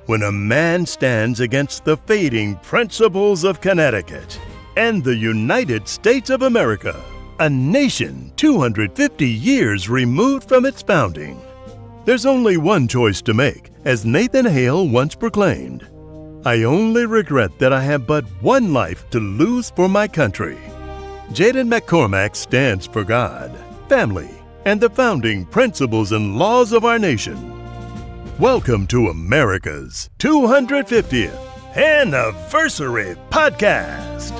when a man stands against the fading principles of Connecticut and the United States of America, a nation 250 years removed from its founding. There's only one choice to make, as Nathan Hale once proclaimed, "I only regret that I have but one life to lose for my country." Jadon MacCormack stands for God, family, and the founding principles and laws of our nation. Welcome to America's 250th Anniversary Podcast.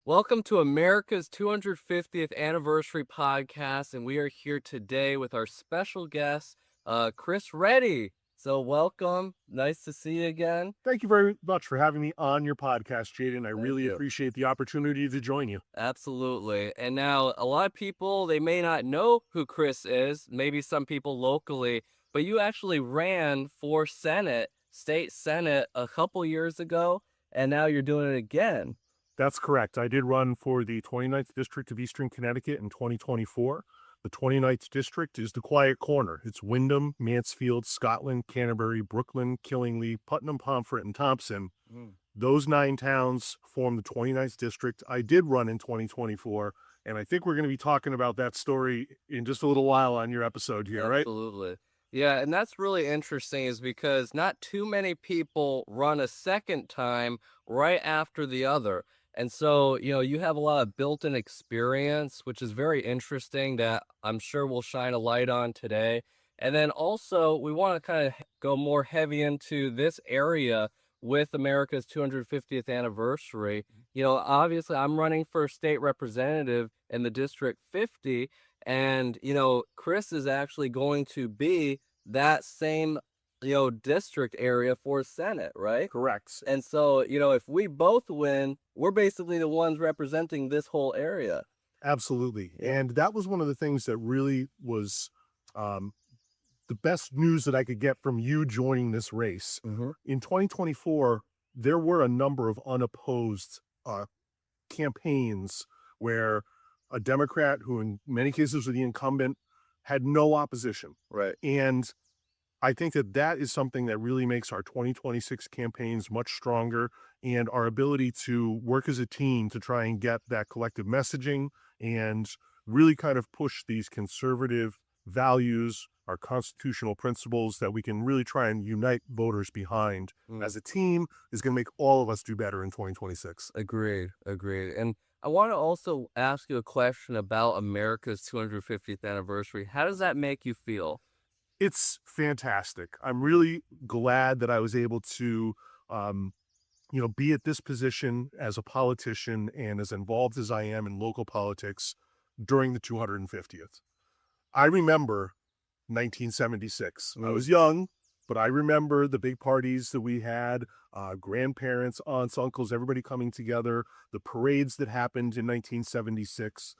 Welcome to America's 250th Anniversary Podcast, and we are here today with our special guest, Reddy. So welcome. Nice to see you again. Thank you very much for having me on your podcast, Jadon. I Thank really you. appreciate the opportunity to join you. Absolutely. And now a lot of people, they may not know who Chris is, maybe some people locally, but you actually ran for Senate, state Senate, a couple years ago, and now you're doing it again. That's correct. I did run for the 29th District of Eastern Connecticut in 2024. The 29th District is the quiet corner. It's Windham, Mansfield, Scotland, Canterbury, Brooklyn, Killingly, Putnam, Pomfret, and Thompson. Those 9 towns form the 29th District. I did run in 2024, and I think we're going to be talking about that story in just a little while on your episode here, right? Absolutely. Yeah, and that's really interesting is because not too many people run a second time right after the other. And so, you have a lot of built-in experience, which is very interesting that I'm sure we'll shine a light on today. And then also, we want to kind of go more heavy into this area with America's 250th anniversary. Obviously, I'm running for state representative in the District 50, and, Chris is actually going to be that same district area for Senate, right? Correct. And so, if we both win, we're basically the ones representing this whole area. Absolutely. Yeah. And that was one of the things that really was the best news that I could get from you joining this race. In 2024, there were a number of unopposed campaigns where a Democrat, who in many cases was the incumbent, had no opposition. Right. And I think that that is something that really makes our 2026 campaigns much stronger, and our ability to work as a team to try and get that collective messaging and really kind of push these conservative values, our constitutional principles that we can really try and unite voters behind as a team is going to make all of us do better in 2026. Agreed. And I want to also ask you a question about America's 250th anniversary. How does that make you feel? It's fantastic. I'm really glad that I was able to, be at this position as a politician and as involved as I am in local politics during the 250th. I remember 1976. I was young, but I remember the big parties that we had, grandparents, aunts, uncles, everybody coming together, the parades that happened in 1976.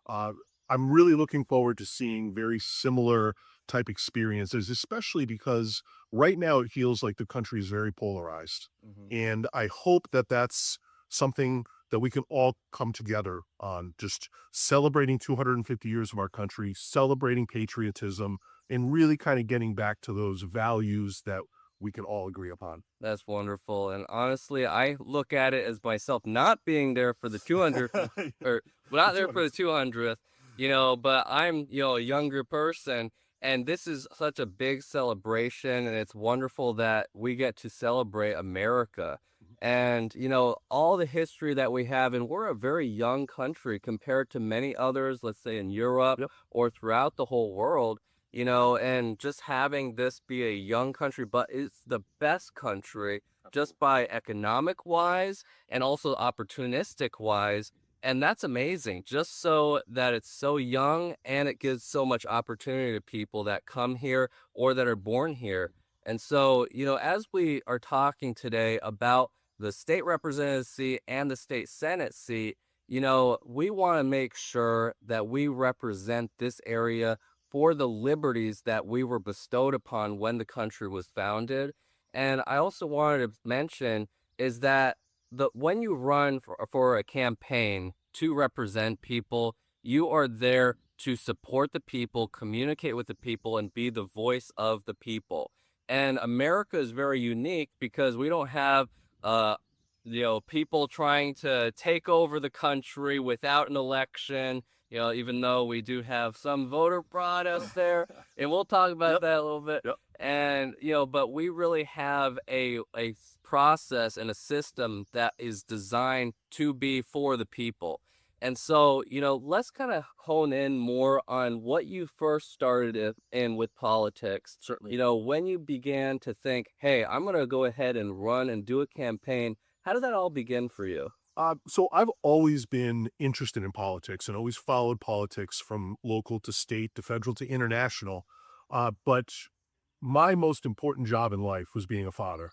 I'm really looking forward to seeing very similar type experiences, especially because right now it feels like the country is very polarized. And I hope that that's something that we can all come together on, just celebrating 250 years of our country, celebrating patriotism, and really kind of getting back to those values that we can all agree upon. That's wonderful. And honestly, I look at it as myself not being there for the 200th, or not there for the 200th, but I'm, a younger person. And this is such a big celebration, and it's wonderful that we get to celebrate America. And, all the history that we have, and we're a very young country compared to many others, let's say in Europe or throughout the whole world, and just having this be a young country, but it's the best country just by economic wise and also opportunistic wise. And that's amazing, just so that it's so young and it gives so much opportunity to people that come here or that are born here. And so, as we are talking today about the state representative seat and the state Senate seat, we want to make sure that we represent this area for the liberties that we were bestowed upon when the country was founded. And I also wanted to mention is that when you run for a campaign to represent people, you are there to support the people, communicate with the people, and be the voice of the people. And America is very unique because we don't have uh people trying to take over the country without an election. Even though we do have some voter protests there, and we'll talk about that a little bit. Yep. And but we really have a process and a system that is designed to be for the people. And so, let's kind of hone in more on what you first started in with politics. Certainly. When you began to think, hey, I'm going to go ahead and run and do a campaign, how did that all begin for you? So I've always been interested in politics and always followed politics from local to state to federal to international. But my most important job in life was being a father.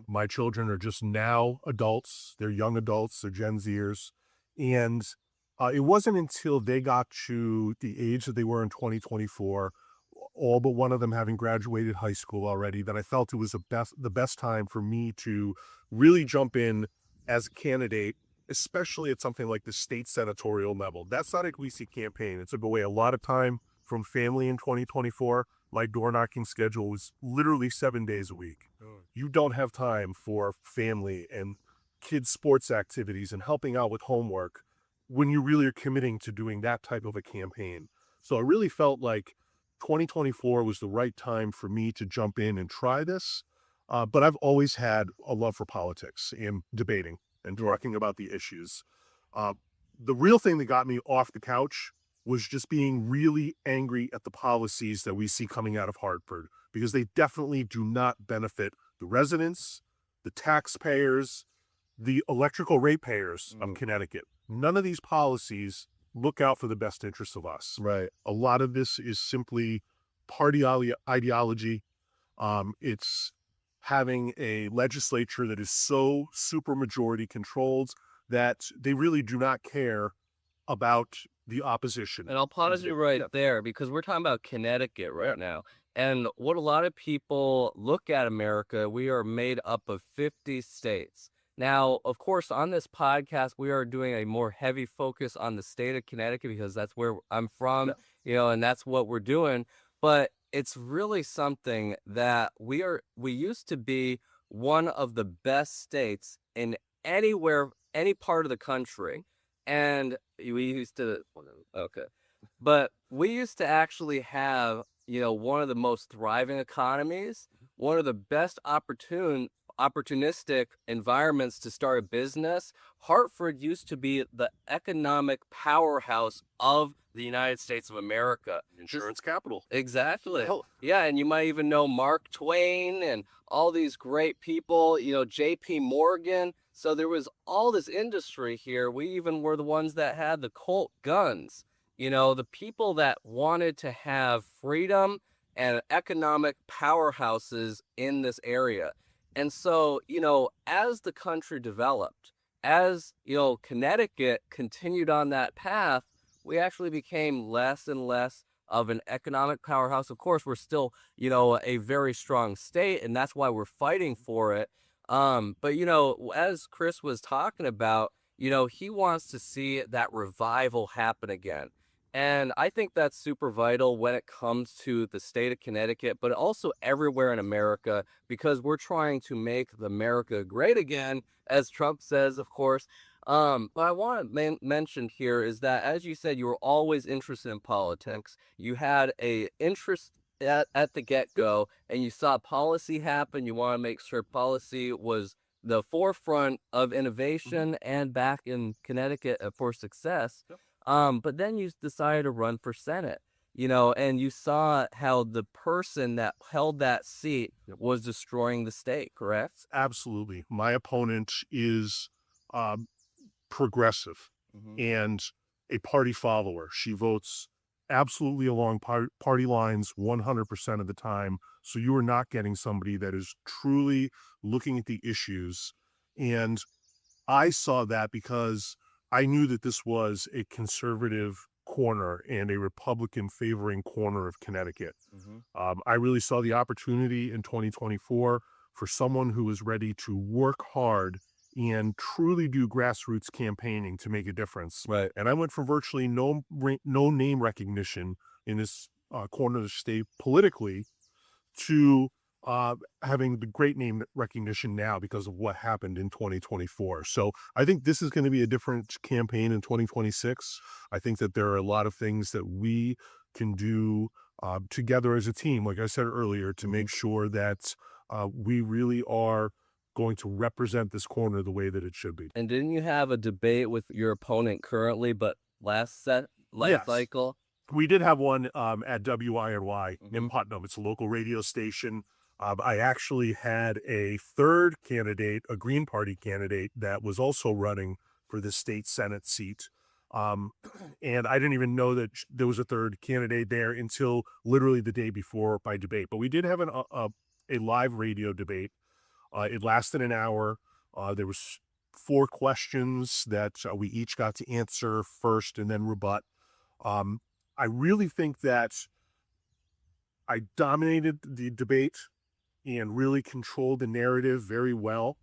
My children are just now adults. They're young adults. They're Gen Zers. And it wasn't until they got to the age that they were in 2024, all but one of them having graduated high school already, that I felt it was the best time for me to really jump in as a candidate, especially at something like the state senatorial level. That's not a greasy campaign. It took away a lot of time from family in 2024. My door knocking schedule was literally 7 days a week. You don't have time for family and kids' sports activities and helping out with homework when you really are committing to doing that type of a campaign. So I really felt like 2024 was the right time for me to jump in and try this. But I've always had a love for politics and debating and talking about the issues. The real thing that got me off the couch was just being really angry at the policies that we see coming out of Hartford, because they definitely do not benefit the residents, the taxpayers, the electrical ratepayers of Connecticut. None of these policies look out for the best interests of us. Right. A lot of this is simply party ideology. It's having a legislature that is so super majority controlled that they really do not care about the opposition. And I'll pause you right there, because we're talking about Connecticut right now. And what a lot of people look at America, we are made up of 50 states. Now, of course, on this podcast, we are doing a more heavy focus on the state of Connecticut because that's where I'm from, and that's what we're doing. But it's really something that we used to be one of the best states in any part of the country. And we used to, but we used to actually have, one of the most thriving economies, one of the best opportunistic environments to start a business. Hartford used to be the economic powerhouse of the United States of America. Insurance capital. Exactly. Yeah, and you might even know Mark Twain and all these great people, J.P. Morgan. So there was all this industry here. We even were the ones that had the Colt guns. The people that wanted to have freedom and economic powerhouses in this area. And so, as the country developed, as, Connecticut continued on that path, we actually became less and less of an economic powerhouse. Of course, we're still, a very strong state, and that's why we're fighting for it. But, as Chris was talking about, he wants to see that revival happen again. And I think that's super vital when it comes to the state of Connecticut, but also everywhere in America, because we're trying to make America great again, as Trump says, of course. But I want to mention here is that, as you said, you were always interested in politics. You had a interest at the get-go, and you saw policy happen. You want to make sure policy was the forefront of innovation and back in Connecticut for success. But then you decided to run for Senate, and you saw how the person that held that seat was destroying the state, correct? Absolutely. My opponent is progressive and a party follower. She votes absolutely along party lines 100% of the time. So you are not getting somebody that is truly looking at the issues. And I saw that because I knew that this was a conservative corner and a Republican favoring corner of Connecticut. I really saw the opportunity in 2024 for someone who was ready to work hard and truly do grassroots campaigning to make a difference. Right. And I went from virtually no name recognition in this corner of the state politically to having the great name recognition now because of what happened in 2024. So I think this is going to be a different campaign in 2026. I think that there are a lot of things that we can do together as a team, like I said earlier, to make sure that we really are going to represent this corner the way that it should be. And didn't you have a debate with your opponent currently, but last Yes. cycle? We did have one at WINY in Mhm. Putnam. It's a local radio station. I actually had a third candidate, a Green Party candidate, that was also running for the state Senate seat. And I didn't even know that there was a third candidate there until literally the day before my debate. But we did have a live radio debate. It lasted an hour. There was 4 questions that we each got to answer first and then rebut. I really think that I dominated the debate and really controlled the narrative very well.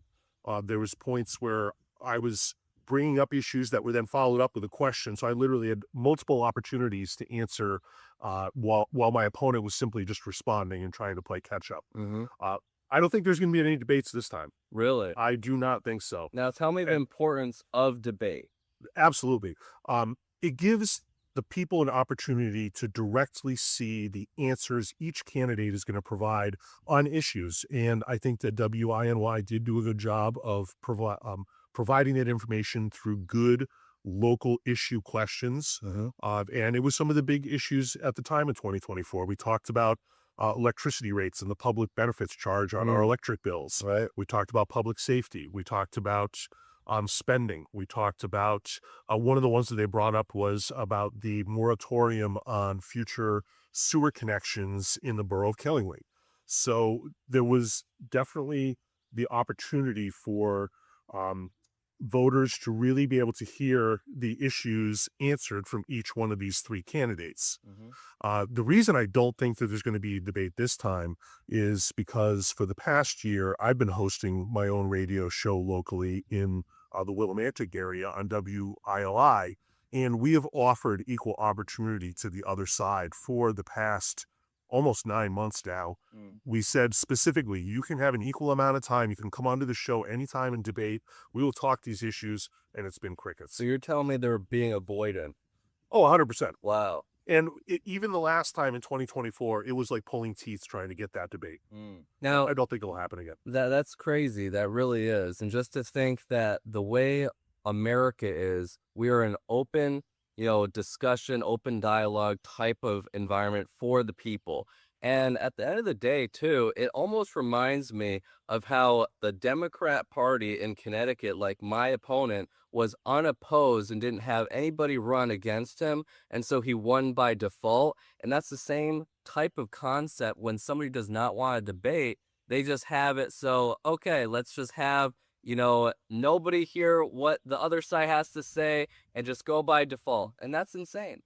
There was points where I was bringing up issues that were then followed up with a question. So I literally had multiple opportunities to answer while my opponent was simply just responding and trying to play catch up. Mm-hmm. I don't think there's going to be any debates this time. Really? I do not think so. Now tell me the importance of debate. Absolutely. It gives the people an opportunity to directly see the answers each candidate is going to provide on issues. And I think that WINY did do a good job of providing that information through good local issue questions. And it was some of the big issues at the time in 2024. We talked about electricity rates and the public benefits charge on our electric bills. Right. We talked about public safety. We talked about spending. We talked about one of the ones that they brought up was about the moratorium on future sewer connections in the borough of Killingly. So there was definitely the opportunity for voters to really be able to hear the issues answered from each one of these 3 candidates. The reason I don't think that there's going to be a debate this time is because for the past year, I've been hosting my own radio show locally in the Willimantic area on WILI, and we have offered equal opportunity to the other side for the past almost 9 months now. We said specifically, you can have an equal amount of time. You can come onto the show anytime and debate. We will talk these issues, and it's been crickets. So you're telling me they're being avoidant? Oh, 100%. Wow. And even the last time in 2024, it was like pulling teeth trying to get that debate. Now, I don't think it'll happen again. that's crazy. That really is. And just to think that the way America is, we are an open, discussion, open dialogue type of environment for the people. And at the end of the day, too, it almost reminds me of how the Democrat Party in Connecticut, like my opponent, was unopposed and didn't have anybody run against him. And so he won by default. And that's the same type of concept when somebody does not want to debate. They just have it. So, okay, let's just have, nobody hear what the other side has to say and just go by default. And that's insane,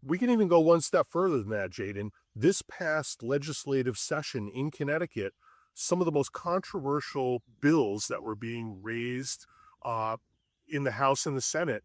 We can even go one step further than that, Jadon. This past legislative session in Connecticut, some of the most controversial bills that were being raised in the House and the Senate,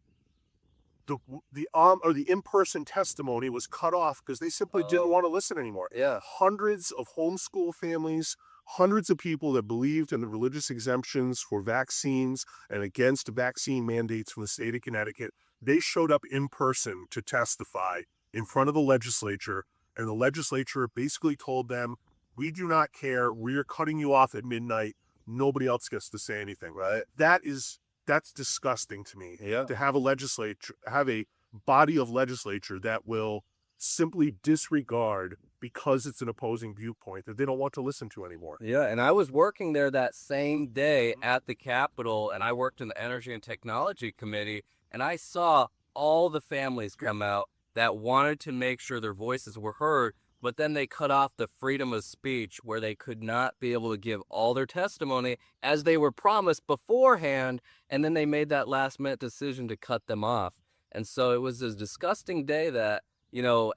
the in-person testimony was cut off because they simply didn't want to listen anymore. Yeah. Hundreds of homeschool families, hundreds of people that believed in the religious exemptions for vaccines and against vaccine mandates from the state of Connecticut, they showed up in person to testify in front of the legislature, and the legislature basically told them, we do not care, we're cutting you off at midnight, nobody else gets to say anything. Right. That's disgusting to me. Yeah. To have a body of legislature that will simply disregard because it's an opposing viewpoint that they don't want to listen to anymore. Yeah, and I was working there that same day at the Capitol, and I worked in the Energy and Technology Committee, and I saw all the families come out that wanted to make sure their voices were heard, but then they cut off the freedom of speech where they could not be able to give all their testimony as they were promised beforehand, and then they made that last-minute decision to cut them off. And so it was a disgusting day that,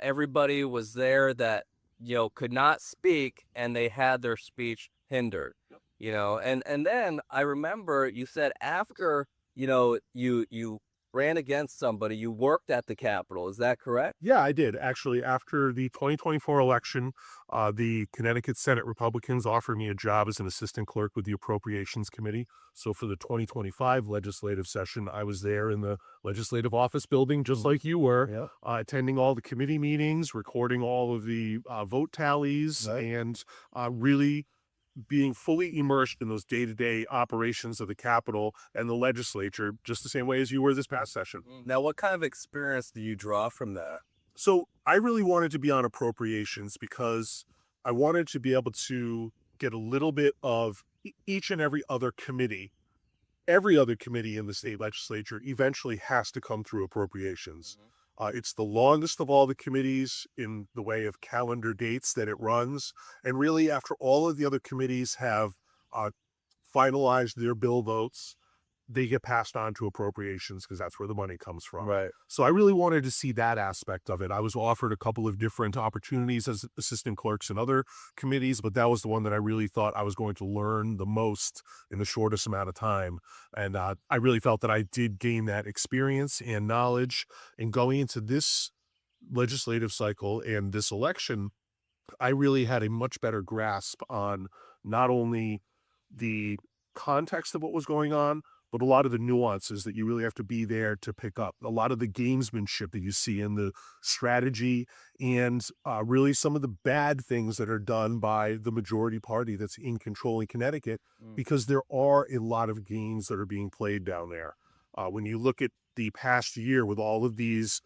everybody was there that, could not speak, and they had their speech hindered. And then I remember you said after, you ran against somebody, you worked at the Capitol. Is that correct? Yeah, I did. Actually, after the 2024 election, the Connecticut Senate Republicans offered me a job as an assistant clerk with the Appropriations Committee. So for the 2025 legislative session, I was there in the legislative office building, just like you were, Yeah. attending all the committee meetings, recording all of the vote tallies, Right. and really being fully immersed in those day-to-day operations of the Capitol and the legislature, just the same way as you were this past session. Now, what kind of experience do you draw from that? So I really wanted to be on appropriations because I wanted to be able to get a little bit of each and every other committee. Every other committee in the state legislature eventually has to come through appropriations. It's the longest of all the committees in the way of calendar dates that it runs. And really, after all of the other committees have uh, finalized their bill votes, they get passed on to appropriations because that's where the money comes from. Right. So I really wanted to see that aspect of it. I was offered a couple of different opportunities as assistant clerks in other committees, but that was the one that I really thought I was going to learn the most in the shortest amount of time. And I really felt that I did gain that experience and knowledge. And going into this legislative cycle and this election, I really had a much better grasp on not only the context of what was going on, but a lot of the nuances that you really have to be there to pick up. A lot of the gamesmanship that you see in the strategy, and really some of the bad things that are done by the majority party that's in control in Connecticut, because there are a lot of games that are being played down there. When you look at the past year with all of these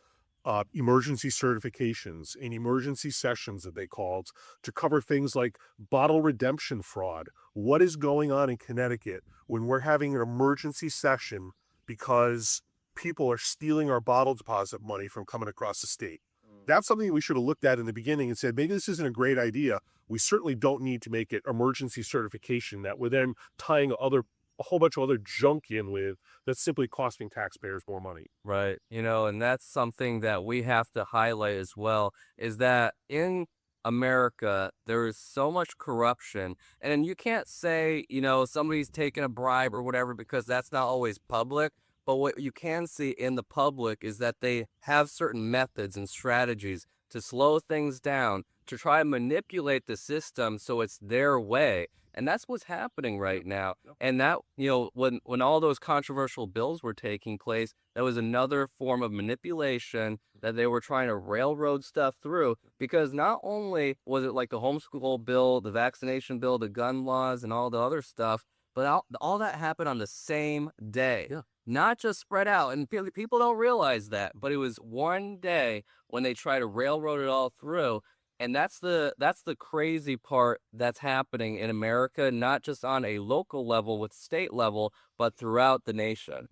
emergency certifications and emergency sessions that they called to cover things like bottle redemption fraud. What is going on in Connecticut when we're having an emergency session because people are stealing our bottle deposit money from coming across the state? That's something we should have looked at in the beginning and said, maybe this isn't a great idea. We certainly don't need to make it emergency certification that we're then tying a whole bunch of other junk in with that's simply costing taxpayers more money. Right. And that's something that we have to highlight as well, is that in America, there is so much corruption. And you can't say, somebody's taking a bribe or whatever, because that's not always public. But what you can see in the public is that they have certain methods and strategies to slow things down, to try and manipulate the system so it's their way. And that's what's happening right now. And that, when all those controversial bills were taking place, that was another form of manipulation that they were trying to railroad stuff through. Because not only was it like the homeschool bill, the vaccination bill, the gun laws, and all the other stuff, but all that happened on the same day. Yeah. Not just spread out. And people don't realize that, but it was one day when they try to railroad it all through. And that's the crazy part that's happening in America, not just on a local level with state level, but throughout the nation.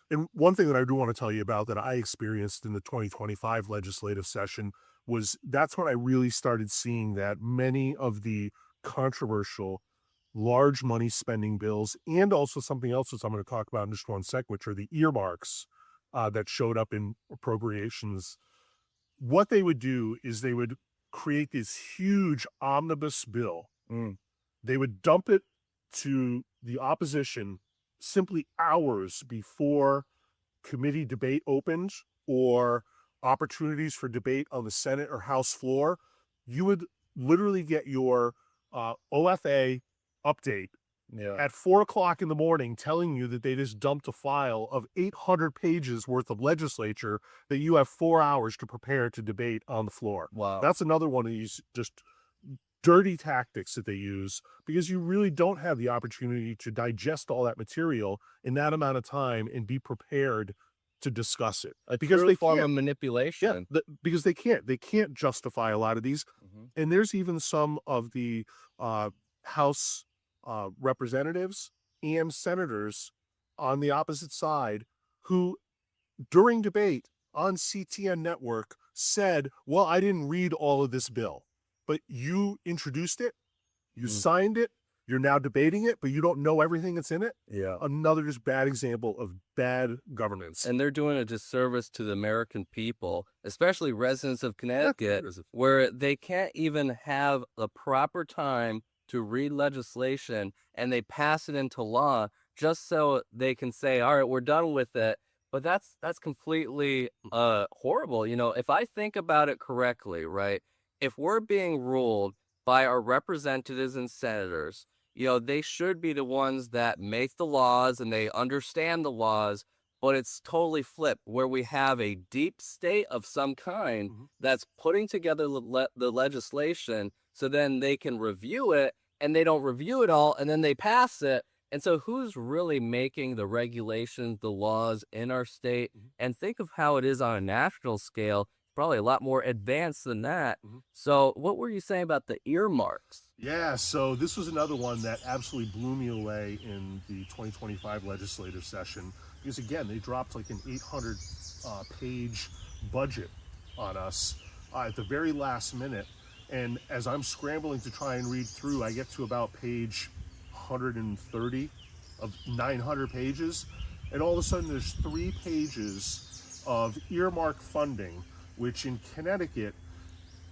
And one thing that I do want to tell you about that I experienced in the 2025 legislative session was that's when I really started seeing that many of the controversial large money spending bills, and also something else that I'm going to talk about in just one sec, which are the earmarks that showed up in appropriations. What they would do is they would create this huge omnibus bill. They would dump it to the opposition simply hours before committee debate opened or opportunities for debate on the Senate or House floor. You would literally get your OFA update at 4:00 in the morning telling you that they just dumped a file of 800 pages worth of legislature that you have 4 hours to prepare to debate on the floor. Wow. That's another one of these just dirty tactics that they use, because you really don't have the opportunity to digest all that material in that amount of time and be prepared to discuss it. Because they form can't. of manipulation. Because they can't justify a lot of these. And there's even some of the House representatives and senators on the opposite side who, during debate on CTN network, said, well, I didn't read all of this bill, but you introduced it, you signed it, you're now debating it, but you don't know everything that's in it. Yeah. Another just bad example of bad governance. And they're doing a disservice to the American people, especially residents of Connecticut, where they can't even have the proper time to read legislation and they pass it into law just so they can say, all right, we're done with it. But that's completely horrible. You know, if I think about it correctly, right? If we're being ruled by our representatives and senators, you know, they should be the ones that make the laws and they understand the laws, but it's totally flipped where we have a deep state of some kind that's putting together the legislation so then they can review it and they don't review it all and then they pass it. And so who's really making the regulations, the laws in our state? And think of how it is on a national scale, probably a lot more advanced than that. So what were you saying about the earmarks? Yeah, so this was another one that absolutely blew me away in the 2025 legislative session because, again, they dropped like an 800 page budget on us at the very last minute. And as I'm scrambling to try and read through, I get to about page 130 of 900 pages. And all of a sudden, there's 3 pages of earmark funding, which in Connecticut,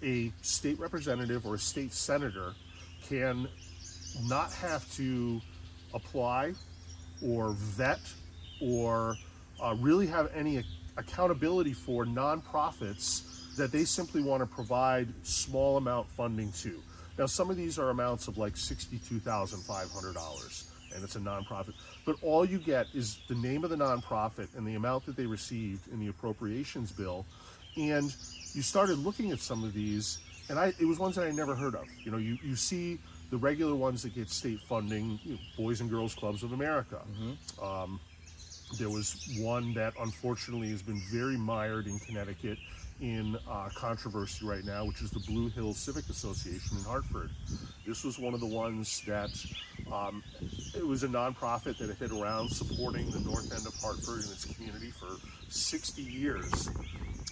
a state representative or a state senator can not have to apply or vet or really have any accountability for nonprofits that they simply want to provide small amount funding to. Now, some of these are amounts of like $62,500, and it's a nonprofit. But all you get is the name of the nonprofit and the amount that they received in the appropriations bill. And you started looking at some of these, and it was ones that I never heard of. You know, you see the regular ones that get state funding, you know, Boys and Girls Clubs of America. There was one that unfortunately has been very mired in Connecticut in controversy right now, which is the Blue Hills Civic Association in Hartford. This was one of the ones that it was a nonprofit that had been around supporting the north end of Hartford and its community for 60 years.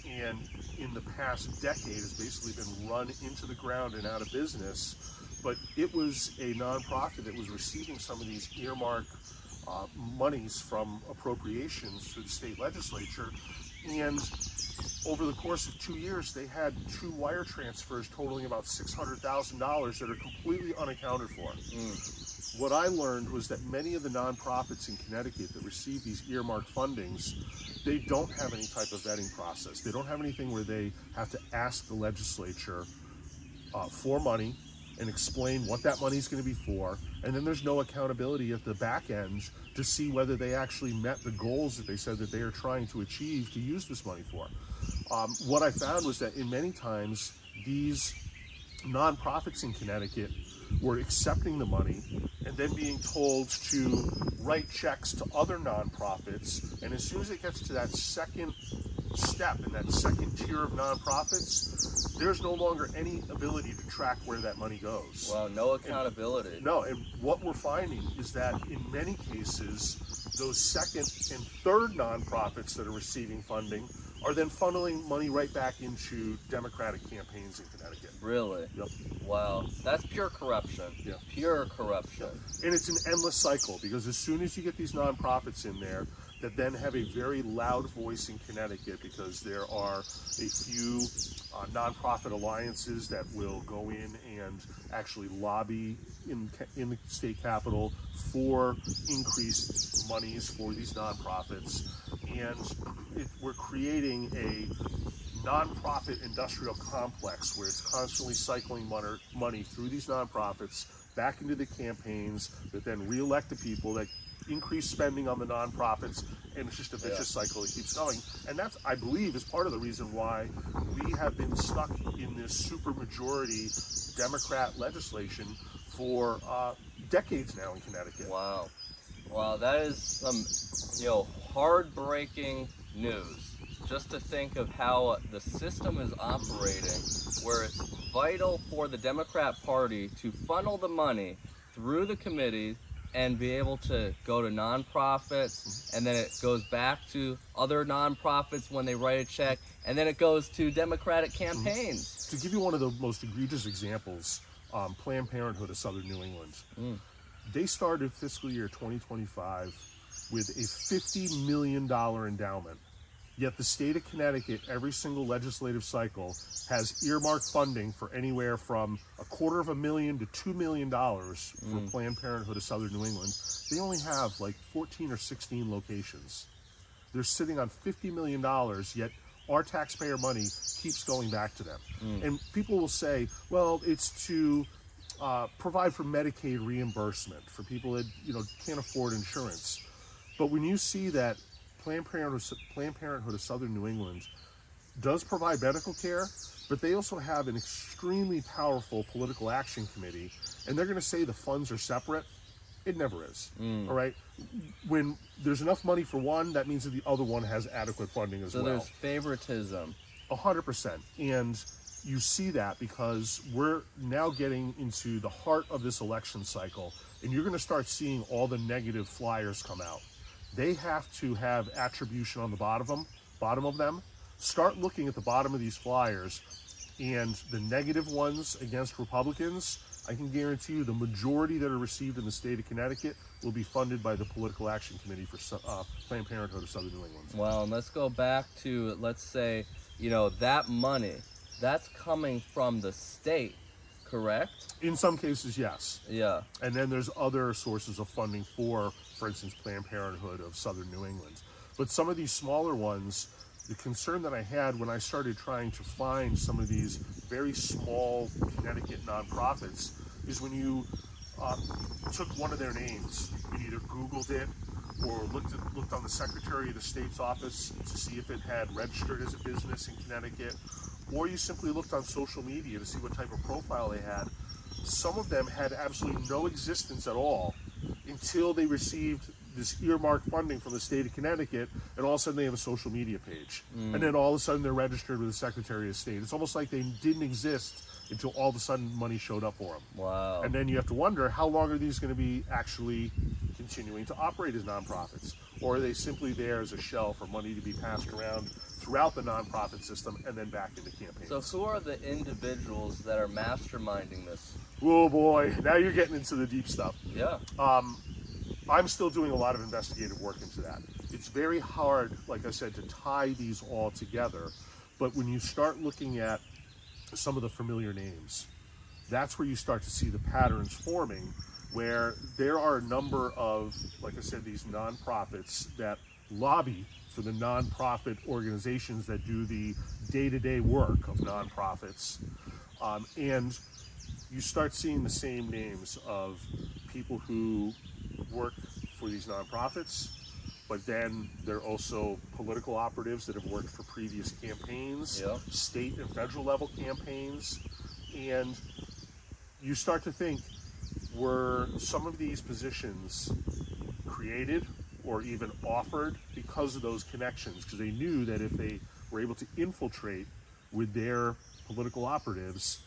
And in the past decade has basically been run into the ground and out of business. But it was a nonprofit that was receiving some of these earmark monies from appropriations through the state legislature. And over the course of 2 years, they had 2 wire transfers totaling about $600,000 that are completely unaccounted for. What I learned was that many of the nonprofits in Connecticut that receive these earmark fundings, they don't have any type of vetting process. They don't have anything where they have to ask the legislature for money and explain what that money is going to be for, and then there's no accountability at the back end to see whether they actually met the goals that they said that they are trying to achieve to use this money for. What I found was that in many times these nonprofits in Connecticut were accepting the money and then being told to write checks to other nonprofits, and as soon as it gets to that second step in that second tier of nonprofits, there's no longer any ability to track where that money goes. Wow, no accountability. And what we're finding is that in many cases, those second and third nonprofits that are receiving funding are then funneling money right back into Democratic campaigns in Connecticut. Really? Yep. Wow, that's pure corruption. Yeah. Pure corruption. And it's an endless cycle, because as soon as you get these nonprofits in there that then have a very loud voice in Connecticut, because there are a few nonprofit alliances that will go in and actually lobby in the state capitol for increased monies for these nonprofits, and we're creating a nonprofit industrial complex where it's constantly cycling money through these nonprofits back into the campaigns that then re-elect the people that increase spending on the nonprofits, and it's just a vicious cycle that keeps going. And that's, I believe, is part of the reason why we have been stuck in this supermajority Democrat legislation for decades now in Connecticut. Wow. Wow, that is some, heartbreaking news. Just to think of how the system is operating, where it's vital for the Democrat Party to funnel the money through the committee and be able to go to nonprofits, and then it goes back to other nonprofits when they write a check, and then it goes to Democratic campaigns. To give you one of the most egregious examples, Planned Parenthood of Southern New England. They started fiscal year 2025 with a $50 million endowment. Yet the state of Connecticut, every single legislative cycle, has earmarked funding for anywhere from $250,000 to $2 million for Planned Parenthood of Southern New England. They only have like 14 or 16 locations. They're sitting on $50 million, yet our taxpayer money keeps going back to them. And people will say, well, it's to provide for Medicaid reimbursement for people that can't afford insurance. But when you see that Planned Parenthood of Southern New England does provide medical care, but they also have an extremely powerful political action committee, and they're going to say the funds are separate. It never is. All right. When there's enough money for one, that means that the other one has adequate funding as well. So there's favoritism. 100%. And you see that because we're now getting into the heart of this election cycle, and you're going to start seeing all the negative flyers come out. They have to have attribution on the bottom of them. Start looking at the bottom of these flyers, and the negative ones against Republicans, I can guarantee you the majority that are received in the state of Connecticut will be funded by the Political Action Committee for Planned Parenthood of Southern New England. Well, and let's go back to, let's say, that money, that's coming from the state, correct? In some cases, yes. Yeah. And then there's other sources of funding for instance, Planned Parenthood of Southern New England. But some of these smaller ones, the concern that I had when I started trying to find some of these very small Connecticut nonprofits is when you took one of their names and either Googled it or looked on the Secretary of the State's office to see if it had registered as a business in Connecticut, or you simply looked on social media to see what type of profile they had. Some of them had absolutely no existence at all until they received this earmarked funding from the state of Connecticut, and all of a sudden they have a social media page. And then all of a sudden they're registered with the Secretary of State. It's almost like they didn't exist until all of a sudden money showed up for them. Wow. And then you have to wonder, how long are these going to be actually continuing to operate as nonprofits? Or are they simply there as a shell for money to be passed around throughout the nonprofit system and then back into campaigns? So who are the individuals that are masterminding this? Oh boy, now you're getting into the deep stuff. Yeah. I'm still doing a lot of investigative work into that. It's very hard, like I said, to tie these all together. But when you start looking at some of the familiar names, that's where you start to see the patterns forming, where there are a number of, like I said, these nonprofits that lobby for the nonprofit organizations that do the day-to-day work of nonprofits. And you start seeing the same names of people who work for these nonprofits, but then they're also political operatives that have worked for previous campaigns, state and federal level campaigns. And you start to think, were some of these positions created or even offered because of those connections? Because they knew that if they were able to infiltrate with their political operatives,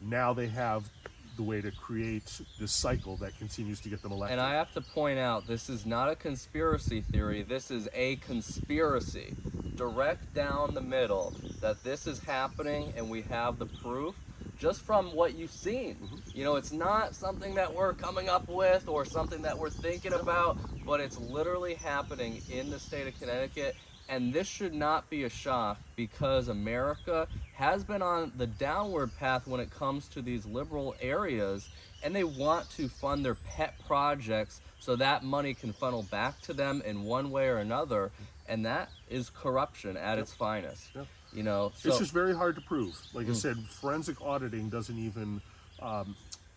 now they have the way to create this cycle that continues to get them elected. And I have to point out, this is not a conspiracy theory, this is a conspiracy. Direct down the middle that this is happening, and we have the proof just from what you've seen. You know, it's not something that we're coming up with or something that we're thinking about, but it's literally happening in the state of Connecticut. And this should not be a shock, because America has been on the downward path when it comes to these liberal areas, and they want to fund their pet projects so that money can funnel back to them in one way or another, and that is corruption at its finest. You know, so it's just very hard to prove. Like I said, forensic auditing doesn't even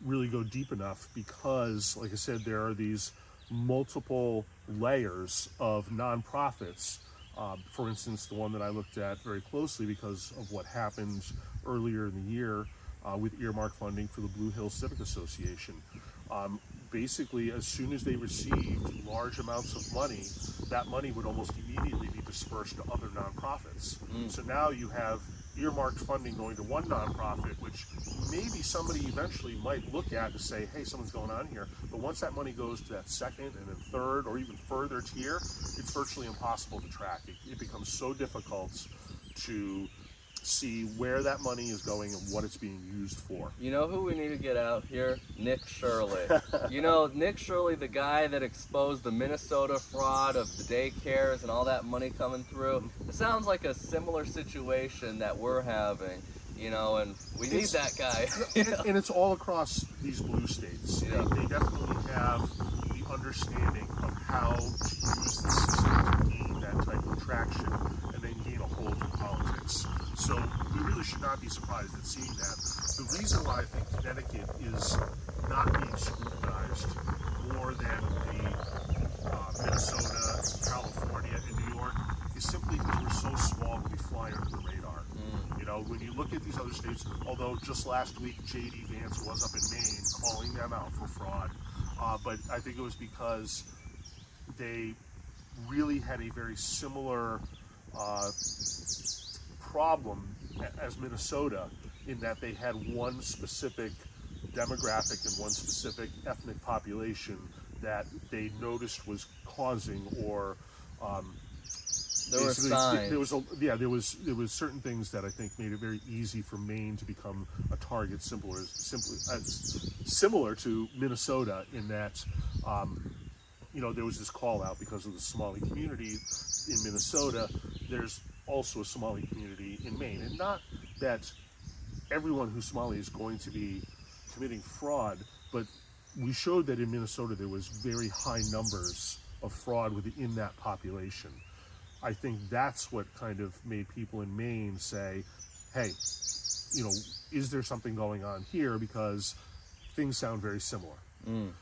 really go deep enough, because, like I said, there are these multiple layers of nonprofits. For instance, the one that I looked at very closely because of what happened earlier in the year with earmark funding for the Blue Hill Civic Association. Basically, as soon as they received large amounts of money, that money would almost immediately be dispersed to other nonprofits. So now you have earmarked funding going to one nonprofit, which maybe somebody eventually might look at to say, hey, something's going on here. But once that money goes to that second and then third or even further tier, it's virtually impossible to track. It becomes so difficult to see where that money is going and what it's being used for. You know who we need to get out here? Nick Shirley. You know, Nick Shirley, the guy that exposed the Minnesota fraud of the daycares and all that money coming through. It sounds like a similar situation that we're having, you know, and we need that guy. And it's all across these blue states. Yeah. They definitely have the understanding of how to use the system to gain that type of traction and then gain a hold in politics. So we really should not be surprised at seeing that. The reason why I think Connecticut is not being scrutinized more than the Minnesota, California, and New York is simply because we're so small and we fly under the radar. You know, when you look at these other states, although just last week J.D. Vance was up in Maine calling them out for fraud, but I think it was because they really had a very similar problem as Minnesota, in that they had one specific demographic and one specific ethnic population that they noticed was causing, or There were signs. There was certain things that I think made it very easy for Maine to become a target, similar to Minnesota, in that you know, there was this call out because of the Somali community in Minnesota. There's also a Somali community in Maine, and not that everyone who's Somali is going to be committing fraud, but we showed that in Minnesota there was very high numbers of fraud within that population. I think that's what kind of made people in Maine say, hey, you know, is there something going on here, because things sound very similar.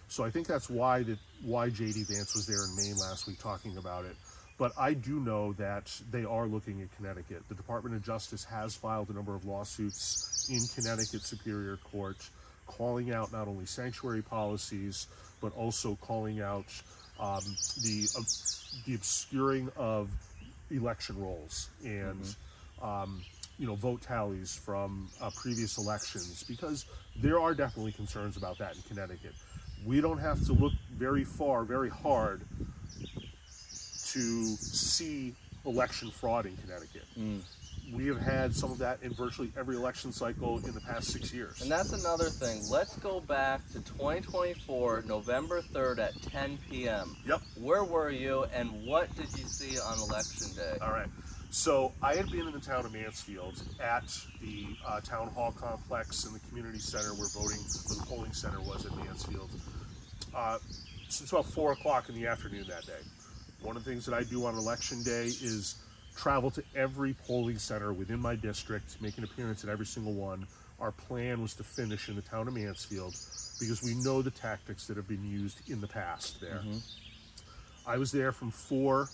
So I think that's why J.D. Vance was there in Maine last week talking about it. But I do know that they are looking at Connecticut. The Department of Justice has filed a number of lawsuits in Connecticut Superior Court, calling out not only sanctuary policies, but also calling out the obscuring of election rolls and you know, vote tallies from previous elections, because there are definitely concerns about that in Connecticut. We don't have to look very far, very hard to see election fraud in Connecticut. We have had some of that in virtually every election cycle in the past 6 years. And that's another thing. Let's go back to 2024, November 3rd at 10 p.m. Yep. Where were you, and what did you see on election day? All right. So I had been in the town of Mansfield at the town hall complex and the community center where the polling center was in Mansfield since about 4 o'clock in the afternoon that day. One of the things that I do on election day is travel to every polling center within my district, make an appearance at every single one. Our plan was to finish in the town of Mansfield because we know the tactics that have been used in the past there. I was there from 4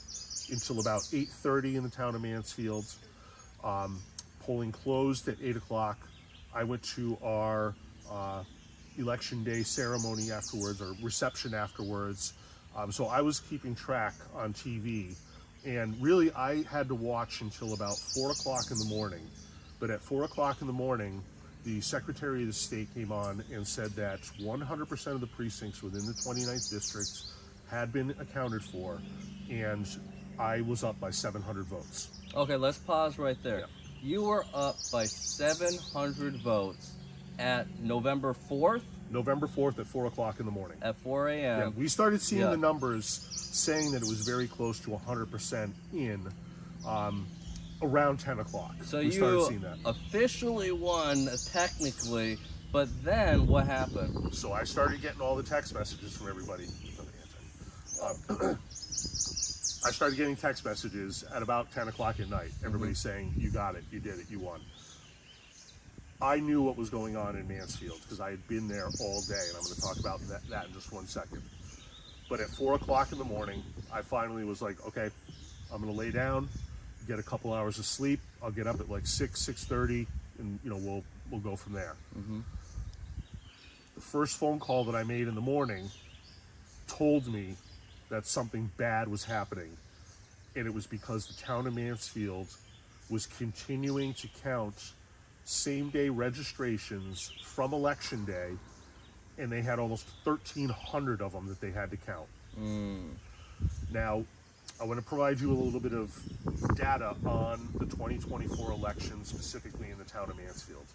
until about 8:30 in the town of Mansfield. Polling closed at 8 o'clock. I went to our election day ceremony afterwards, or reception afterwards. So I was keeping track on TV, and really I had to watch until about 4 o'clock in the morning. But at 4 o'clock in the morning, the Secretary of the State came on and said that 100% of the precincts within the 29th district had been accounted for, and I was up by 700 votes. Okay, let's pause right there. Yeah. You were up by 700 votes at November 4th? November 4th at 4 o'clock in the morning. At 4 a.m. Yeah, we started seeing the numbers saying that it was very close to 100% in around 10 o'clock. So we started you seeing that. officially won, technically, but then what happened? So I started getting all the text messages from everybody. I started getting text messages at about 10 o'clock at night. Everybody saying, you got it, you did it, you won. I knew what was going on in Mansfield because I had been there all day, and I'm going to talk about that in just 1 second. But at 4 o'clock in the morning, I finally was like, okay, I'm going to lay down, get a couple hours of sleep. I'll get up at like 6:30, and you know we'll go from there. The first phone call that I made in the morning told me that something bad was happening, and it was because the town of Mansfield was continuing to count same-day registrations from election day, and they had almost 1,300 of them that they had to count. Now, I want to provide you a little bit of data on the 2024 election, specifically in the town of Mansfield.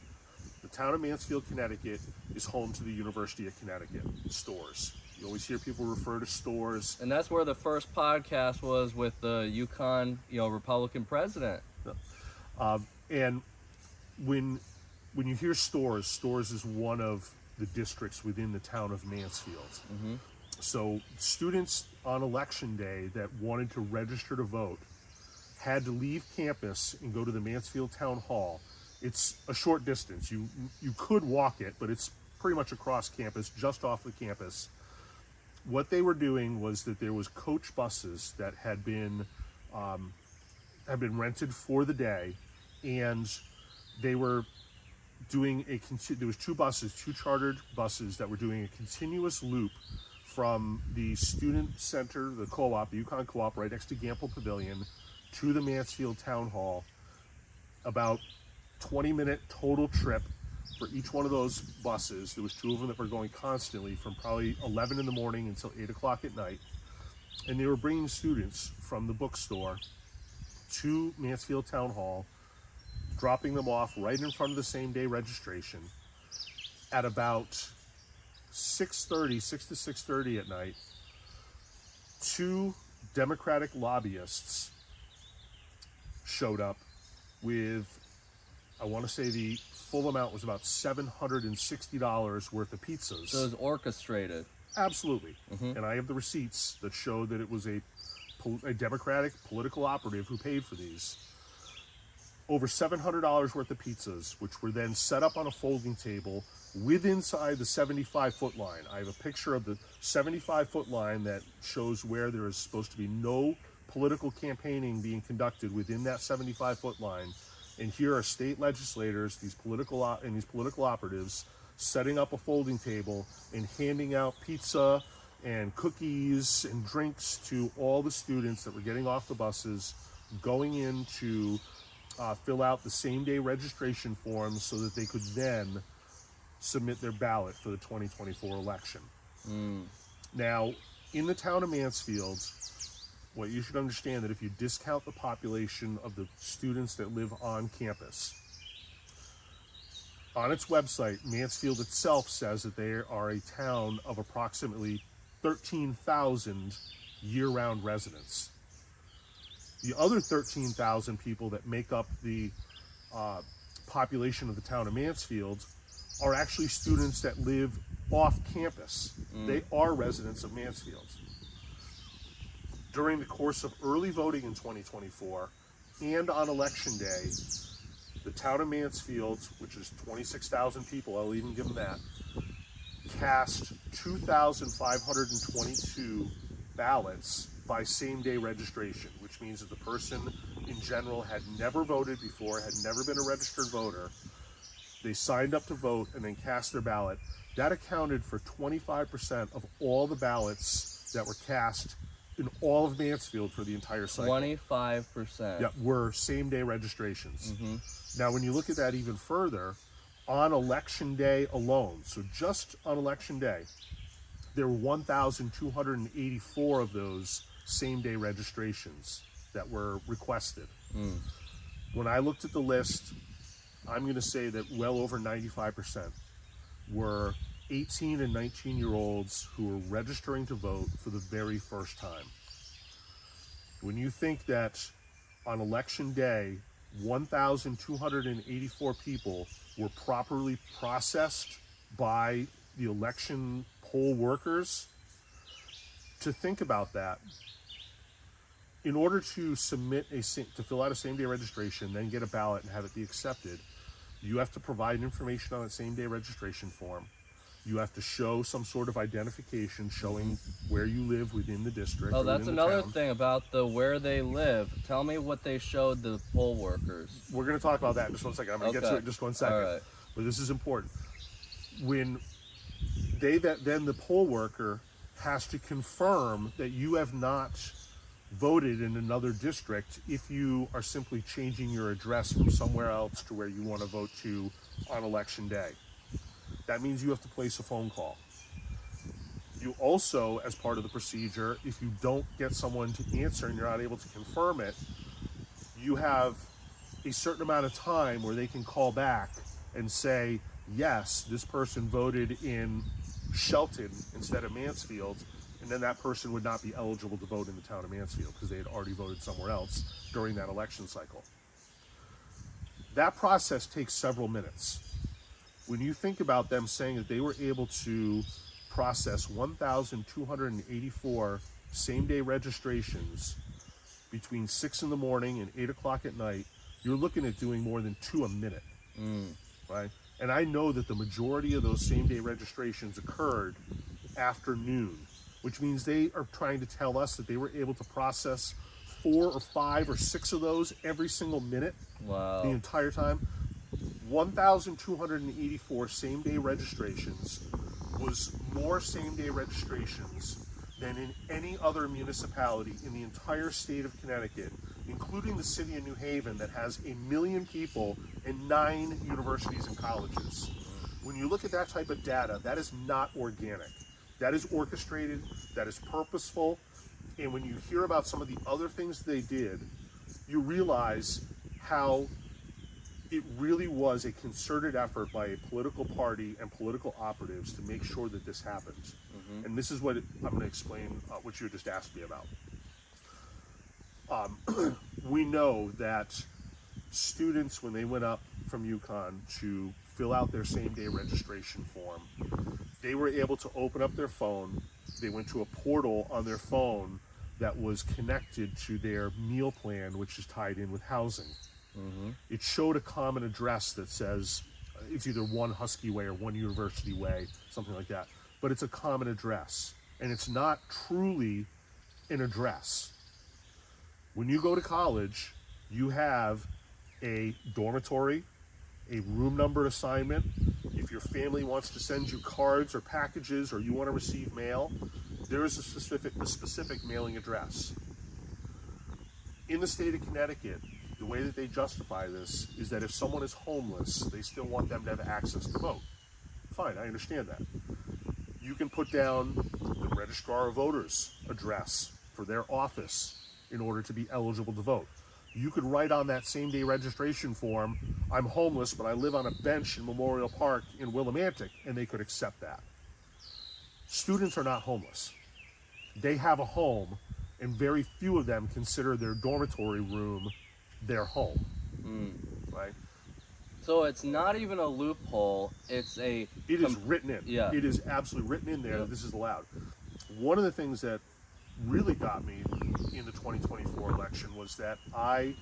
The town of Mansfield, Connecticut is home to the University of Connecticut, Storrs. You always hear people refer to Storrs. And that's where the first podcast was with the Yukon, Republican president. And when you hear Storrs, Storrs is one of the districts within the town of Mansfield. Mm-hmm. So students on election day that wanted to register to vote had to leave campus and go to the Mansfield Town Hall. It's a short distance. You could walk it, but it's pretty much across campus, just off the campus. What they were doing was that there was coach buses that had been rented for the day, and they were doing there was two chartered buses that were doing a continuous loop from the student center, the co-op, the Yukon Co-op, right next to Gamble Pavilion, to the Mansfield Town Hall. About 20-minute total trip for each one of those buses. There was two of them that were going constantly from probably 11 in the morning until 8 o'clock at night. And they were bringing students from the bookstore to Mansfield Town Hall, dropping them off right in front of the same-day registration at about 6 to 6:30 at night. Two Democratic lobbyists showed up with, I want to say the full amount was about $760 worth of pizzas. So it was orchestrated. Absolutely. Mm-hmm. And I have the receipts that show that it was a Democratic political operative who paid for these. Over $700 worth of pizzas, which were then set up on a folding table inside the 75-foot line. I have a picture of the 75-foot line that shows where there is supposed to be no political campaigning being conducted within that 75-foot line. And here are state legislators, these political operatives, setting up a folding table and handing out pizza and cookies and drinks to all the students that were getting off the buses, going in to fill out the same-day registration forms so that they could then submit their ballot for the 2024 election. Now, in the town of Mansfield, what you should understand that if you discount the population of the students that live on campus, on its website, Mansfield itself says that they are a town of approximately 13,000 year-round residents. The other 13,000 people that make up the population of the town of Mansfield are actually students that live off campus. They are residents of Mansfield. During the course of early voting in 2024 and on election day, the town of Mansfield, which is 26,000 people, I'll even give them that, cast 2,522 ballots by same-day registration, which means that the person in general had never voted before, had never been a registered voter. They signed up to vote and then cast their ballot. That accounted for 25% of all the ballots that were cast in all of Mansfield for the entire cycle. 25%. Yeah, were same-day registrations. Mm-hmm. Now, when you look at that even further, on election day alone, so just on election day, there were 1,284 of those same-day registrations that were requested. When I looked at the list, I'm going to say that well over 95% were 18 and 19-year-olds who were registering to vote for the very first time. When you think that on election day, 1,284 people were properly processed by the election poll workers, to think about that, in order to fill out a same-day registration, then get a ballot and have it be accepted, you have to provide information on that same-day registration form. You have to show some sort of identification showing where you live within the district. Oh, that's another thing about where they live. Tell me what they showed the poll workers. We're going to talk about that in just 1 second. I'm going to get to it in just 1 second. All right. But this is important. When then the poll worker has to confirm that you have not voted in another district if you are simply changing your address from somewhere else to where you want to vote to on election day. That means you have to place a phone call. You also, as part of the procedure, if you don't get someone to answer and you're not able to confirm it, you have a certain amount of time where they can call back and say, yes, this person voted in Shelton instead of Mansfield, and then that person would not be eligible to vote in the town of Mansfield because they had already voted somewhere else during that election cycle. That process takes several minutes. When you think about them saying that they were able to process 1,284 same-day registrations between 6 in the morning and 8 o'clock at night, you're looking at doing more than 2 a minute, right? And I know that the majority of those same-day registrations occurred after noon, which means they are trying to tell us that they were able to process 4 or 5 or 6 of those every single minute, Wow. the entire time. 1,284 same-day registrations was more same-day registrations than in any other municipality in the entire state of Connecticut, including the city of New Haven that has 1 million people and 9 universities and colleges. When you look at that type of data, that is not organic. That is orchestrated, that is purposeful, and when you hear about some of the other things they did, you realize how it really was a concerted effort by a political party and political operatives to make sure that this happens. And this is what I'm going to explain what you just asked me about. We know that students, when they went up from UConn to fill out their same-day registration form, they were able to open up their phone. They went to a portal on their phone that was connected to their meal plan, which is tied in with housing. It showed a common address that says it's either 1 Husky Way or 1 University Way, something like that. But it's a common address, and it's not truly an address. When you go to college, you have a dormitory, a room number assignment. If your family wants to send you cards or packages, or you want to receive mail, there is a specific mailing address. In the state of Connecticut, the way that they justify this is that if someone is homeless, they still want them to have access to vote. Fine, I understand that. You can put down the registrar of voters address for their office in order to be eligible to vote. You could write on that same-day registration form, I'm homeless, but I live on a bench in Memorial Park in Willimantic, and they could accept that. Students are not homeless. They have a home, and very few of them consider their dormitory room their home, right? So it's not even a loophole. It's a. It is written in. Yeah. It is absolutely written in there that this is allowed. One of the things that really got me in the 2024 election was that I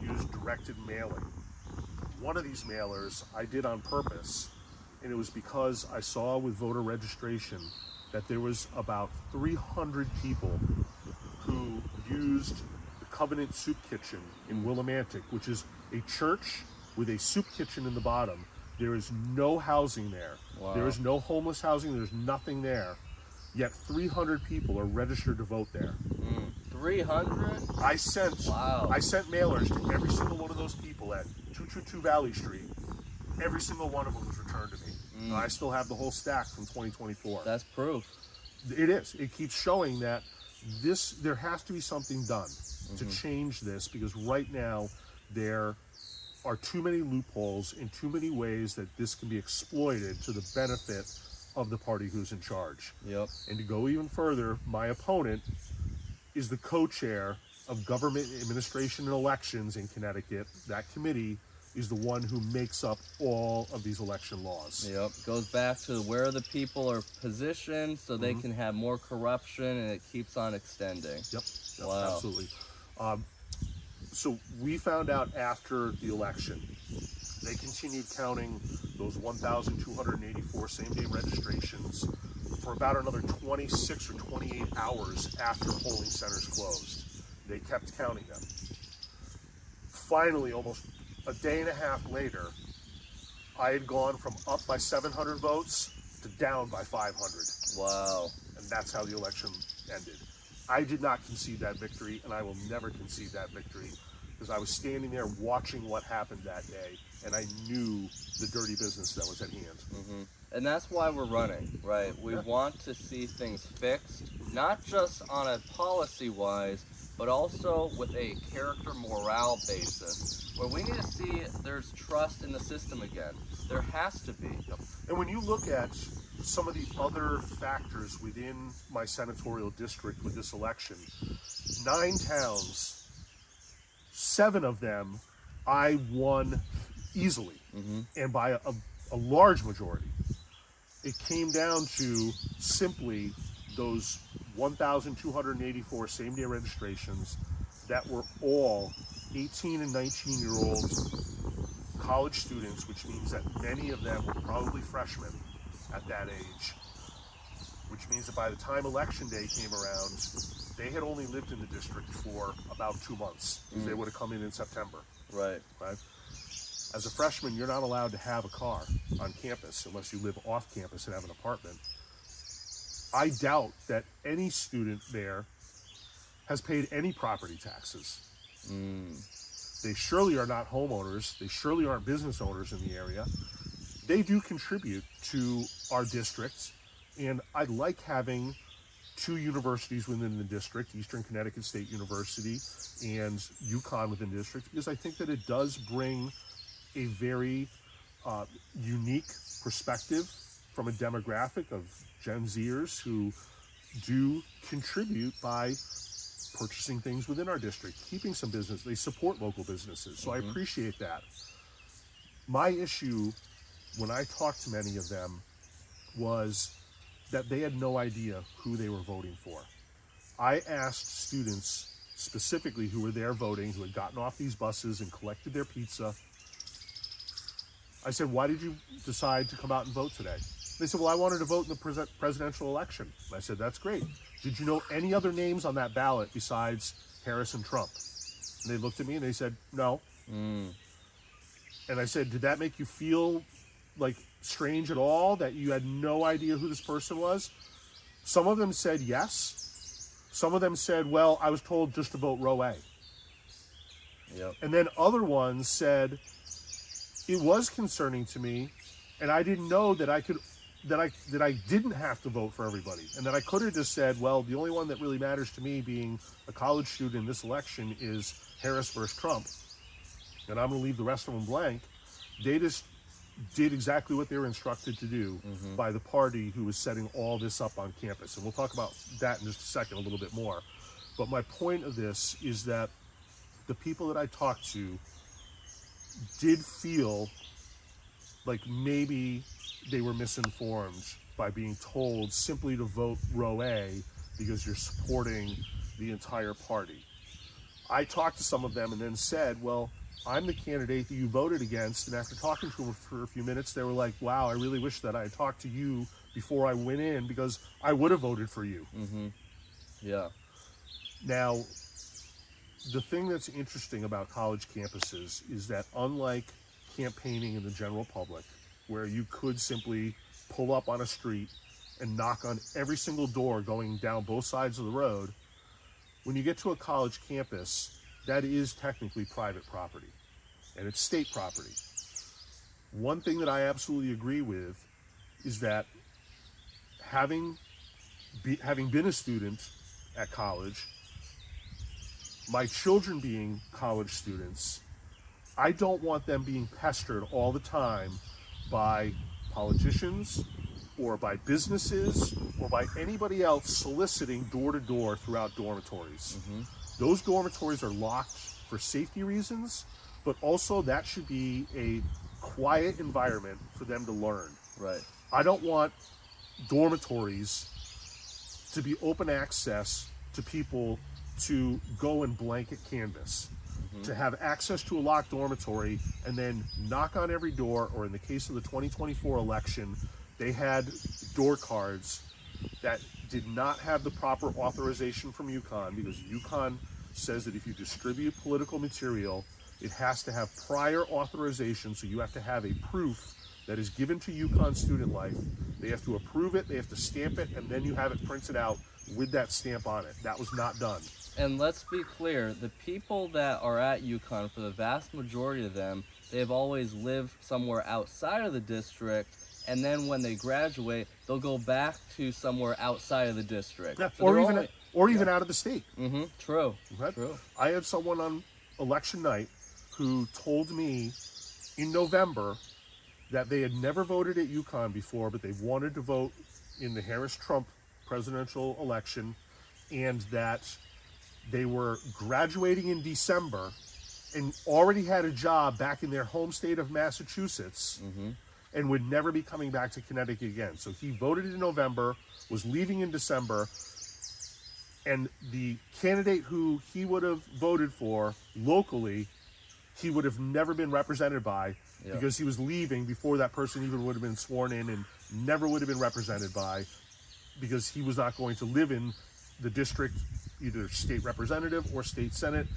used directed mailing. One of these mailers I did on purpose, and it was because I saw with voter registration that there was about 300 people who used the Covenant Soup Kitchen in Willimantic, which is a church with a soup kitchen in the bottom. There is no housing there. Wow. There is no homeless housing. There's nothing there. Yet 300 people are registered to vote there. 300? I sent mailers to every single one of those people at 222 Valley Street. Every single one of them was returned to me. I still have the whole stack from 2024. That's proof. It is. It keeps showing that there has to be something done to change this, because right now there are too many loopholes in too many ways that this can be exploited to the benefit of the party who's in charge. Yep. And to go even further, my opponent is the co-chair of Government Administration and Elections in Connecticut. That committee is the one who makes up all of these election laws. Yep. Goes back to where the people are positioned so they can have more corruption, and it keeps on extending. Yep. Wow. Absolutely. So we found out after the election, they continued counting those 1,284 same-day registrations for about another 26 or 28 hours after polling centers closed. They kept counting them. Finally, almost a day and a half later, I had gone from up by 700 votes to down by 500. Wow. And that's how the election ended. I did not concede that victory, and I will never concede that victory, because I was standing there watching what happened that day, and I knew the dirty business that was at hand. And that's why we're running, right? We want to see things fixed, not just on a policy-wise, but also with a character morale basis, where we need to see there's trust in the system again. There has to be. Yep. And when you look at some of the other factors within my senatorial district with this election, 9 towns, 7 of them I won easily and by a large majority. It came down to simply those 1,284 same-day registrations that were all 18 and 19-year-old college students, which means that many of them were probably freshmen at that age, which means that by the time election day came around, they had only lived in the district for about 2 months, because they would have come in September. Right. Right? As a freshman, you're not allowed to have a car on campus unless you live off campus and have an apartment. I doubt that any student there has paid any property taxes. They surely are not homeowners. They surely aren't business owners in the area. They do contribute to our district, and I like having 2 universities within the district, Eastern Connecticut State University and UConn within the district, because I think that it does bring a very unique perspective from a demographic of Gen Zers who do contribute by purchasing things within our district, keeping some business. They support local businesses, so I appreciate that. My issue when I talked to many of them was that they had no idea who they were voting for. I asked students specifically who were there voting, who had gotten off these buses and collected their pizza. I said, why did you decide to come out and vote today? They said, well, I wanted to vote in the presidential election. I said, that's great. Did you know any other names on that ballot besides Harris and Trump? And they looked at me and they said, no. And I said, did that make you feel like strange at all, that you had no idea who this person was? Some of them said yes. Some of them said, well, I was told just to vote row A. Yep. And then other ones said, it was concerning to me, and I didn't know that I didn't have to vote for everybody, and that I could have just said, well, the only one that really matters to me being a college student in this election is Harris versus Trump, and I'm going to leave the rest of them blank. They just did exactly what they were instructed to do by the party who was setting all this up on campus, and we'll talk about that in just a second a little bit more. But my point of this is that the people that I talked to did feel like maybe they were misinformed by being told simply to vote row A because you're supporting the entire party. I talked to some of them and then said, well, I'm the candidate that you voted against. And after talking to them for a few minutes, they were like, wow, I really wish that I had talked to you before I went in, because I would have voted for you. Yeah. Now, the thing that's interesting about college campuses is that unlike campaigning in the general public, where you could simply pull up on a street and knock on every single door going down both sides of the road, when you get to a college campus, that is technically private property, and it's state property. One thing that I absolutely agree with is that having been a student at college, my children being college students, I don't want them being pestered all the time by politicians or by businesses or by anybody else soliciting door to door throughout dormitories. Those dormitories are locked for safety reasons, but also that should be a quiet environment for them to learn. Right. I don't want dormitories to be open access to people to go and blanket canvas, to have access to a locked dormitory and then knock on every door, or in the case of the 2024 election, they had door cards that did not have the proper authorization from UConn, because UConn says that if you distribute political material, it has to have prior authorization, so you have to have a proof that is given to UConn Student Life. They have to approve it, they have to stamp it, and then you have it printed out with that stamp on it. That was not done. And let's be clear, the people that are at UConn, for the vast majority of them, they've always lived somewhere outside of the district, and then when they graduate, they'll go back to somewhere outside of the district. Yeah. So Or even out of the state. True. Right? True. I had someone on election night who told me in November that they had never voted at UConn before, but they wanted to vote in the Harris-Trump presidential election, and that they were graduating in December and already had a job back in their home state of Massachusetts and would never be coming back to Connecticut again. So he voted in November, was leaving in December, and the candidate who he would have voted for locally, he would have never been represented by because he was leaving before that person even would have been sworn in, and never would have been represented by, because he was not going to live in the district, either state representative or state senate,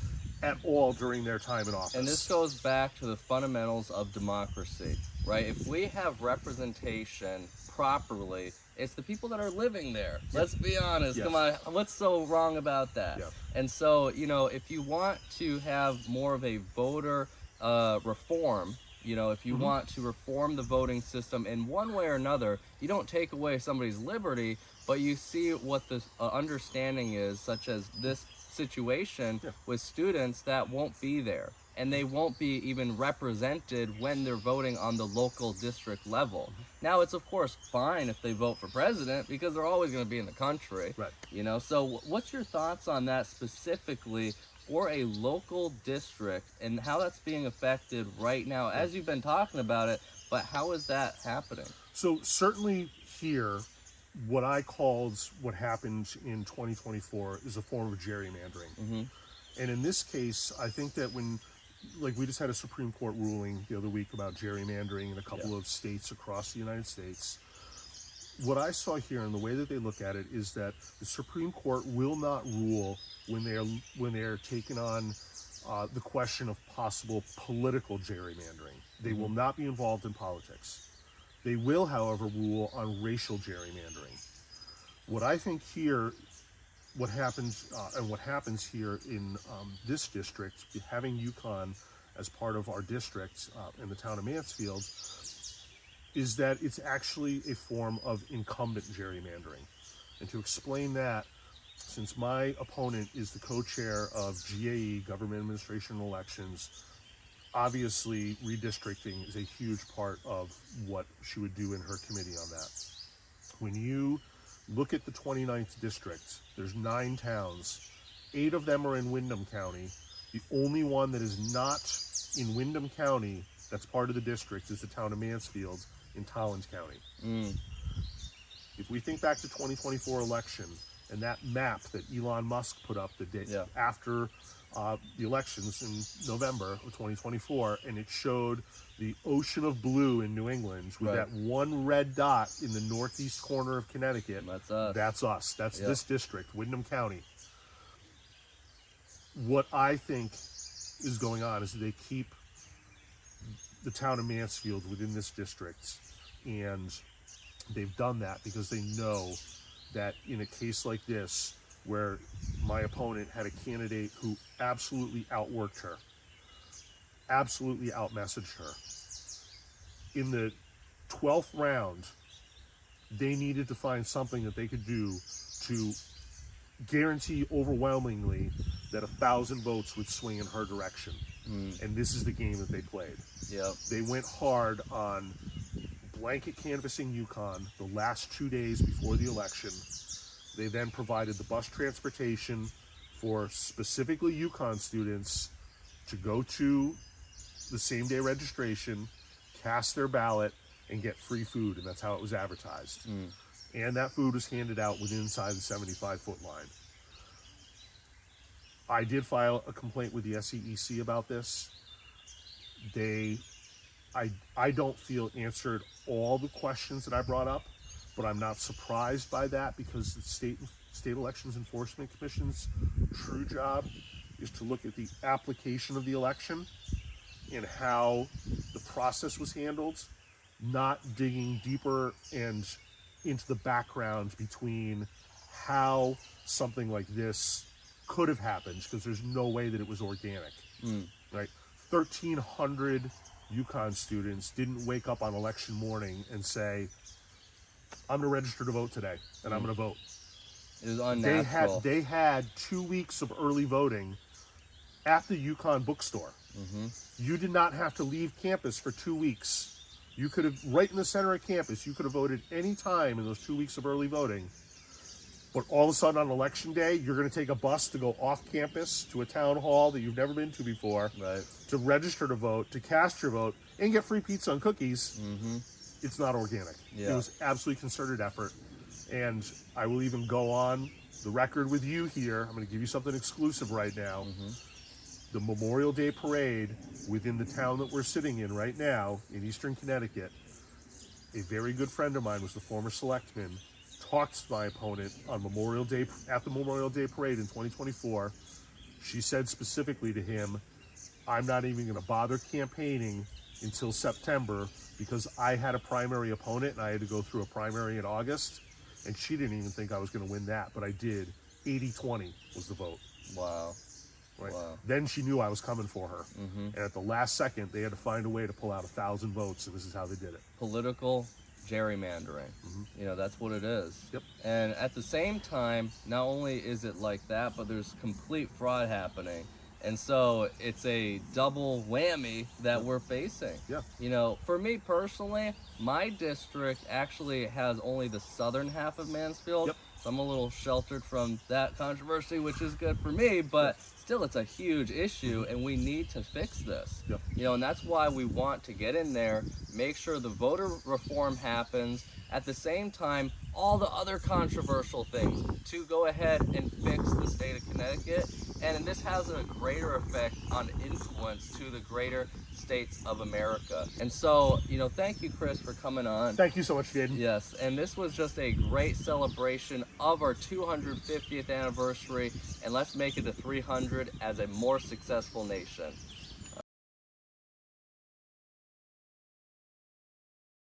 at all during their time in office. And this goes back to the fundamentals of democracy, right? If we have representation properly, it's the people that are living there. Let's be honest. Yes. Come on, what's so wrong about that? Yeah. And so, if you want to have more of a voter reform, if you want to reform the voting system in one way or another, you don't take away somebody's liberty, but you see what the understanding is, such as this situation with students that won't be there, and they won't be even represented when they're voting on the local district level. Now, it's of course fine if they vote for president, because they're always going to be in the country. Right. So what's your thoughts on that specifically for a local district, and how that's being affected right now, as you've been talking about it, but how is that happening? So certainly here, what I called what happened in 2024 is a form of gerrymandering. And in this case, I think that we just had a Supreme Court ruling the other week about gerrymandering in a couple of states across the United States. What I saw here, and the way that they look at it, is that the Supreme Court will not rule when they are taking on the question of possible political gerrymandering. They will not be involved in politics. They will, however, rule on racial gerrymandering. What I think here, what happens here in this district, having UConn as part of our district in the town of Mansfield, is that it's actually a form of incumbent gerrymandering. And to explain that, since my opponent is the co-chair of GAE, Government Administration and Elections, obviously redistricting is a huge part of what she would do in her committee on that. When you look at the 29th district, there's 9 towns. 8 of them are in Windham County. The only one that is not in Windham County that's part of the district is the town of Mansfield in Collins County. If we think back to 2024 election and that map that Elon Musk put up the day after the elections in November of 2024, and it showed the ocean of blue in New England with that one red dot in the northeast corner of Connecticut. That's us. That's us. That's this district, Windham County. What I think is going on is that they keep the town of Mansfield within this district, and they've done that because they know that in a case like this, where my opponent had a candidate who absolutely outworked her, absolutely outmessaged her, in the 12th round, they needed to find something that they could do to guarantee overwhelmingly that 1,000 votes would swing in her direction. And this is the game that they played. They went hard on blanket canvassing UConn the last 2 days before the election. They then provided the bus transportation for specifically UConn students to go to the same day registration, cast their ballot, and get free food, and that's how it was advertised. And that food was handed out within inside the 75-foot line. I did file a complaint with the SEEC about this. I don't feel answered all the questions that I brought up, but I'm not surprised by that, because the State Elections Enforcement Commission's true job is to look at the application of the election and how the process was handled, not digging deeper and into the background between how something like this could have happened, because there's no way that it was organic. Right? 1,300 UConn students didn't wake up on election morning and say, I'm going to register to vote today, and I'm going to vote. It was unnatural. They had 2 weeks of early voting at the UConn bookstore. You did not have to leave campus for 2 weeks. You could have, right in the center of campus, you could have voted any time in those 2 weeks of early voting. But all of a sudden on election day, you're going to take a bus to go off campus to a town hall that you've never been to before, Right. to register to vote, to cast your vote, and get free pizza and cookies. It's not organic. Yeah. It was absolutely concerted effort. And I will even go on the record with you here. I'm going to give you something exclusive right now. The Memorial Day parade within the town that we're sitting in right now in Eastern Connecticut, a very good friend of mine was the former selectman, talked to my opponent on Memorial Day, at the Memorial Day parade in 2024. She said specifically to him, I'm not even going to bother campaigning until September because I had a primary opponent and I had to go through a primary in August, and she didn't even think I was going to win that, but I did. 80-20 was the vote. Wow. Right. Wow. Then she knew I was coming for her. And at the last second, they had to find a way to pull out 1,000 votes, and this is how they did it. Political gerrymandering. You know, that's what it is. Yep. And at the same time, not only is it like that, but there's complete fraud happening. And so it's a double whammy that we're facing. Yeah. You know, for me personally, my district actually has only the southern half of Mansfield. Yep. So I'm a little sheltered from that controversy, which is good for me, but still it's a huge issue and we need to fix this. Yep. You know, and that's why we want to get in there, make sure the voter reform happens, at the same time, all the other controversial things to go ahead and fix the state of Connecticut. And this has a greater effect on influence to the greater states of America. And so, you know, thank you, Chris, for coming on. Thank you so much, Jadon. Yes, and this was just a great celebration of our 250th anniversary, and let's make it to 300 as a more successful nation.